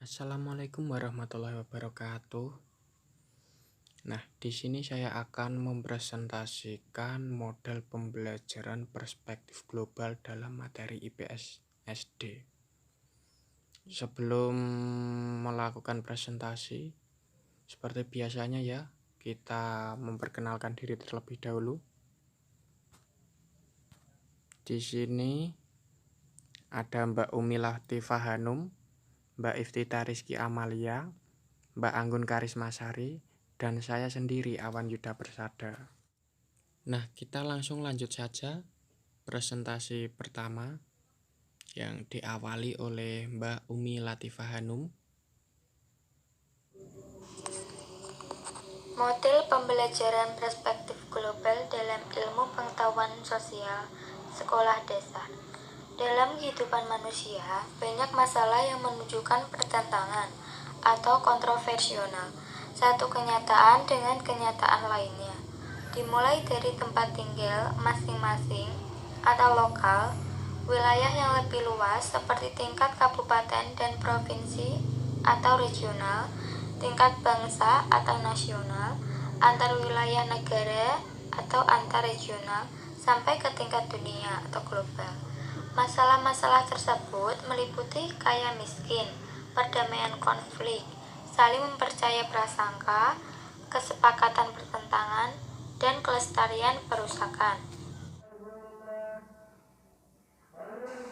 Assalamualaikum warahmatullahi wabarakatuh. Nah, di sini saya akan mempresentasikan model pembelajaran perspektif global dalam materi IPS SD. Sebelum melakukan presentasi, seperti biasanya ya, kita memperkenalkan diri terlebih dahulu. Di sini ada Mbak Umi Latifah Hanum, Mbak Iftita Rizky Amalia, Mbak Anggun Karismasari, dan saya sendiri Awan Yuda Persada. Nah, kita langsung lanjut saja presentasi pertama yang diawali oleh Mbak Umi Latifah Hanum. Model pembelajaran perspektif global dalam ilmu pengetahuan sosial sekolah dasar. Dalam kehidupan manusia, banyak masalah yang menunjukkan pertentangan atau kontroversial satu kenyataan dengan kenyataan lainnya. Dimulai dari tempat tinggal masing-masing atau lokal, wilayah yang lebih luas seperti tingkat kabupaten dan provinsi atau regional, tingkat bangsa atau nasional, antar wilayah negara atau antar regional, sampai ke tingkat dunia atau global. Masalah-masalah tersebut meliputi kaya miskin, perdamaian konflik, saling mempercaya prasangka, kesepakatan pertentangan, dan kelestarian perusakan.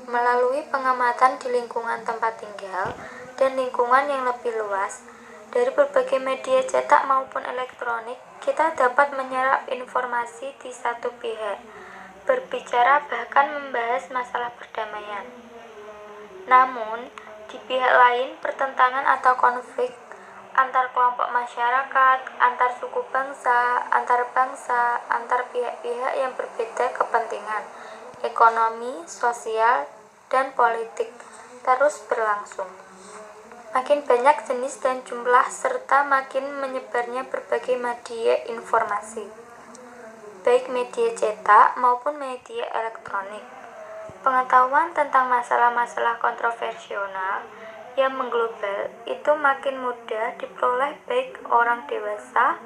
Melalui pengamatan di lingkungan tempat tinggal dan lingkungan yang lebih luas, dari berbagai media cetak maupun elektronik, kita dapat menyerap informasi di satu pihak, berbicara bahkan membahas masalah perdamaian. Namun, di pihak lain, pertentangan atau konflik antar kelompok masyarakat, antar suku bangsa, antar pihak-pihak yang berbeda kepentingan, ekonomi, sosial, dan politik terus berlangsung. Makin banyak jenis dan jumlah serta makin menyebarnya berbagai media informasi, baik media cetak maupun media elektronik. Pengetahuan tentang masalah-masalah kontroversial yang mengglobal itu makin mudah diperoleh, baik orang dewasa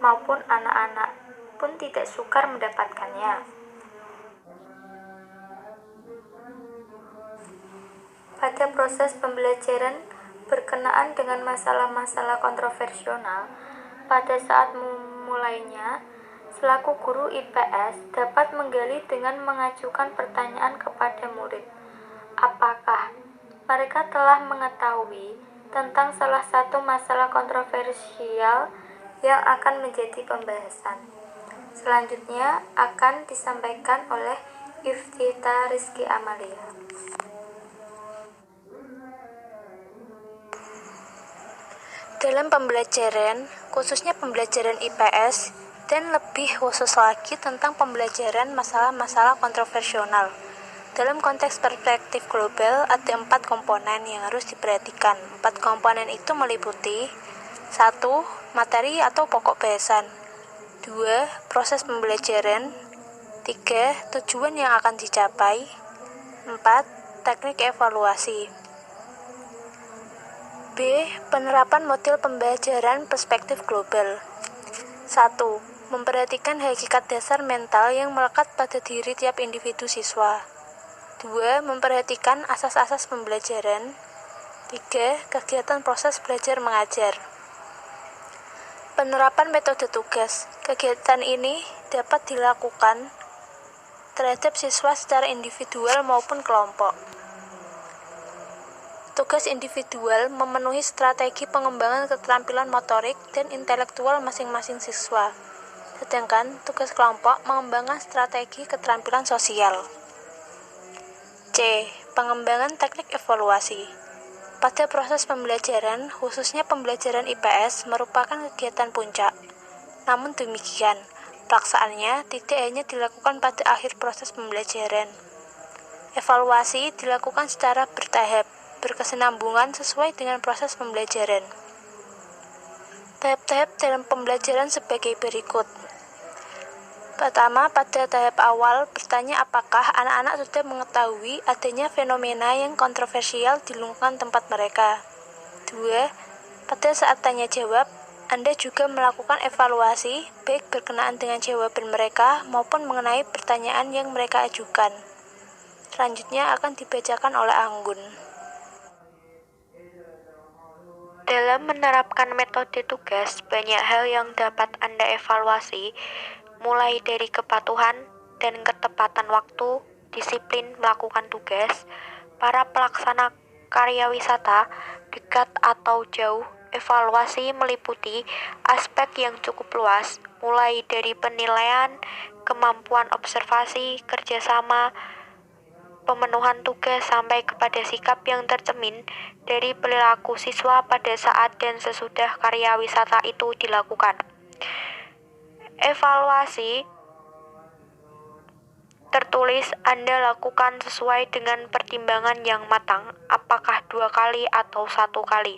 maupun anak-anak pun tidak sukar mendapatkannya. Pada proses pembelajaran berkenaan dengan masalah-masalah kontroversial, pada saat memulainya, selaku guru IPS dapat menggali dengan mengajukan pertanyaan kepada murid. Apakah mereka telah mengetahui tentang salah satu masalah kontroversial yang akan menjadi pembahasan? Selanjutnya akan disampaikan oleh Iftita Rizky Amalia. Dalam pembelajaran, khususnya pembelajaran IPS, dan lebih khusus lagi tentang pembelajaran masalah-masalah kontroversial. Dalam konteks perspektif global, ada 4 komponen yang harus diperhatikan. 4 komponen itu meliputi 1. Materi atau pokok bahasan, 2. Proses pembelajaran, 3. Tujuan yang akan dicapai, 4. Teknik evaluasi. B. Penerapan model pembelajaran perspektif global. 1. Memperhatikan hakikat dasar mental yang melekat pada diri tiap individu siswa. 2. Memperhatikan asas-asas pembelajaran. 3. Kegiatan proses belajar mengajar. Penerapan metode tugas. Kegiatan ini dapat dilakukan terhadap siswa secara individual maupun kelompok. Tugas individual memenuhi strategi pengembangan keterampilan motorik dan intelektual masing-masing siswa, sedangkan tugas kelompok mengembangkan strategi keterampilan sosial. C. Pengembangan teknik evaluasi. Pada proses pembelajaran, khususnya pembelajaran IPS, merupakan kegiatan puncak. Namun demikian, pelaksanaannya tidak hanya dilakukan pada akhir proses pembelajaran. Evaluasi dilakukan secara bertahap, berkesinambungan sesuai dengan proses pembelajaran. Tahap-tahap dalam pembelajaran sebagai berikut. Pertama, pada tahap awal bertanya apakah anak-anak sudah mengetahui adanya fenomena yang kontroversial di lingkungan tempat mereka. 2. Pada saat tanya jawab, Anda juga melakukan evaluasi, baik berkenaan dengan jawaban mereka maupun mengenai pertanyaan yang mereka ajukan. Selanjutnya akan dibacakan oleh Anggun. Dalam menerapkan metode tugas, banyak hal yang dapat Anda evaluasi, mulai dari kepatuhan dan ketepatan waktu, disiplin melakukan tugas, para pelaksana karya wisata, dekat atau jauh. Evaluasi meliputi aspek yang cukup luas, mulai dari penilaian, kemampuan observasi, kerjasama, pemenuhan tugas, sampai kepada sikap yang tercermin dari perilaku siswa pada saat dan sesudah karya wisata itu dilakukan. Evaluasi tertulis Anda lakukan sesuai dengan pertimbangan yang matang, apakah 2 kali atau 1 kali.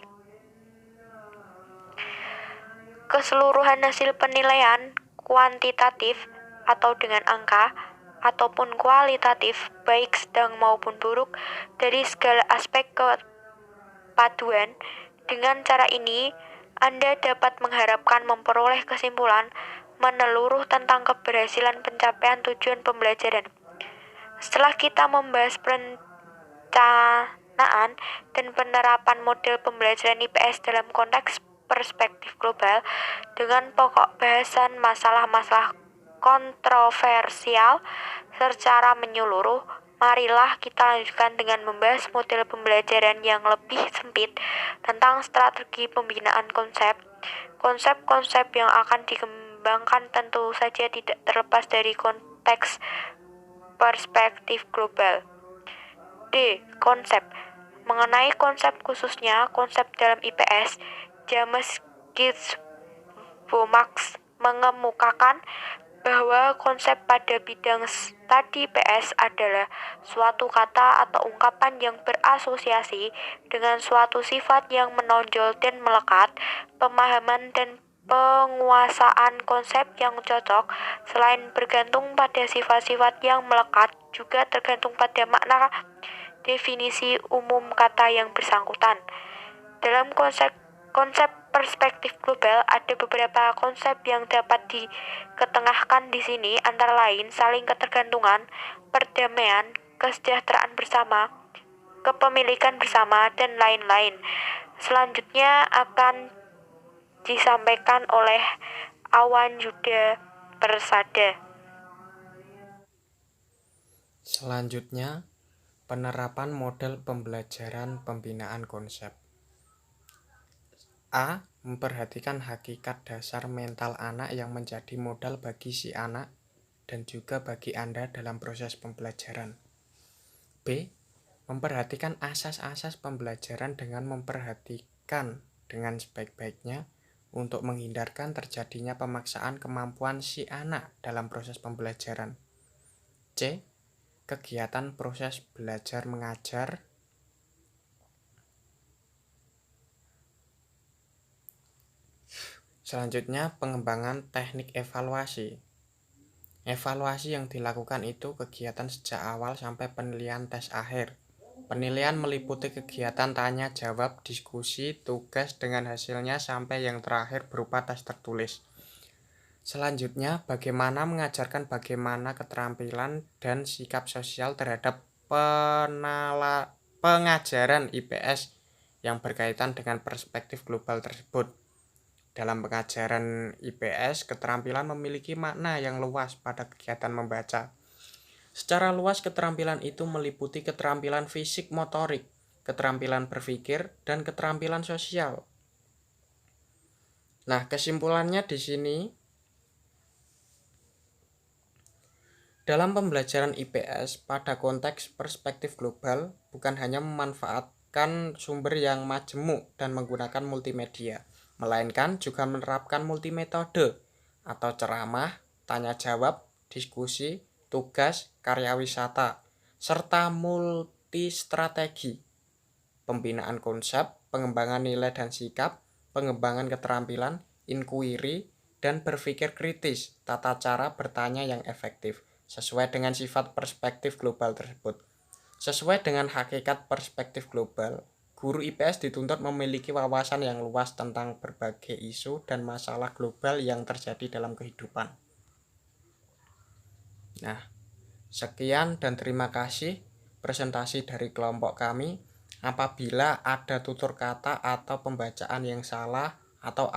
Keseluruhan hasil penilaian kuantitatif atau dengan angka, ataupun kualitatif, baik sedang maupun buruk, dari segala aspek kepaduan. Dengan cara ini, Anda dapat mengharapkan memperoleh kesimpulan menyeluruh tentang keberhasilan pencapaian tujuan pembelajaran. Setelah kita membahas perencanaan dan penerapan model pembelajaran IPS dalam konteks perspektif global dengan pokok bahasan masalah-masalah kontroversial secara menyeluruh, marilah kita lanjutkan dengan membahas model pembelajaran yang lebih sempit tentang strategi pembinaan konsep. Konsep-konsep yang akan dikembangkan tentu saja tidak terlepas dari konteks perspektif global. D. Konsep. Mengenai konsep, khususnya konsep dalam IPS, James Gitz-Bomax mengemukakan bahwa konsep pada bidang studi IPS adalah suatu kata atau ungkapan yang berasosiasi dengan suatu sifat yang menonjol dan melekat. Pemahaman dan penguasaan konsep yang cocok selain bergantung pada sifat-sifat yang melekat, juga tergantung pada makna definisi umum kata yang bersangkutan. Dalam konsep perspektif global, ada beberapa konsep yang dapat diketengahkan di sini, antara lain saling ketergantungan, perdamaian, kesejahteraan bersama, kepemilikan bersama, dan lain-lain. Selanjutnya akan disampaikan oleh Awan Yuda Persada. Selanjutnya, penerapan model pembelajaran pembinaan konsep. A. Memperhatikan hakikat dasar mental anak yang menjadi modal bagi si anak dan juga bagi Anda dalam proses pembelajaran. B. Memperhatikan asas-asas pembelajaran dengan memperhatikan dengan sebaik-baiknya untuk menghindarkan terjadinya pemaksaan kemampuan si anak dalam proses pembelajaran. C. Kegiatan proses belajar mengajar. Selanjutnya, pengembangan teknik evaluasi. Evaluasi yang dilakukan itu kegiatan sejak awal sampai penilaian tes akhir. Penilaian meliputi kegiatan tanya jawab, diskusi, tugas dengan hasilnya sampai yang terakhir berupa tes tertulis. Selanjutnya, bagaimana mengajarkan bagaimana keterampilan dan sikap sosial terhadap pengajaran IPS yang berkaitan dengan perspektif global tersebut. Dalam pengajaran IPS, keterampilan memiliki makna yang luas pada kegiatan membaca. Secara luas, keterampilan itu meliputi keterampilan fisik motorik, keterampilan berpikir, dan keterampilan sosial. Nah, kesimpulannya di sini, dalam pembelajaran IPS pada konteks perspektif global, bukan hanya memanfaatkan sumber yang majemuk dan menggunakan multimedia, melainkan juga menerapkan multimetode atau ceramah, tanya jawab, diskusi, tugas, karya wisata, serta multistrategi, pembinaan konsep, pengembangan nilai dan sikap, pengembangan keterampilan, inquiry, dan berpikir kritis, tata cara bertanya yang efektif, sesuai dengan sifat perspektif global tersebut. Sesuai dengan hakikat perspektif global, Guru IPS dituntut memiliki wawasan yang luas tentang berbagai isu dan masalah global yang terjadi dalam kehidupan. Nah, sekian dan terima kasih presentasi dari kelompok kami. Apabila ada tutur kata atau pembacaan yang salah atau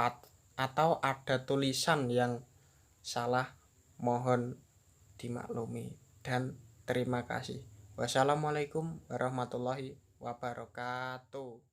ada tulisan yang salah, mohon dimaklumi dan terima kasih. Wassalamualaikum warahmatullahi wabarakatuh.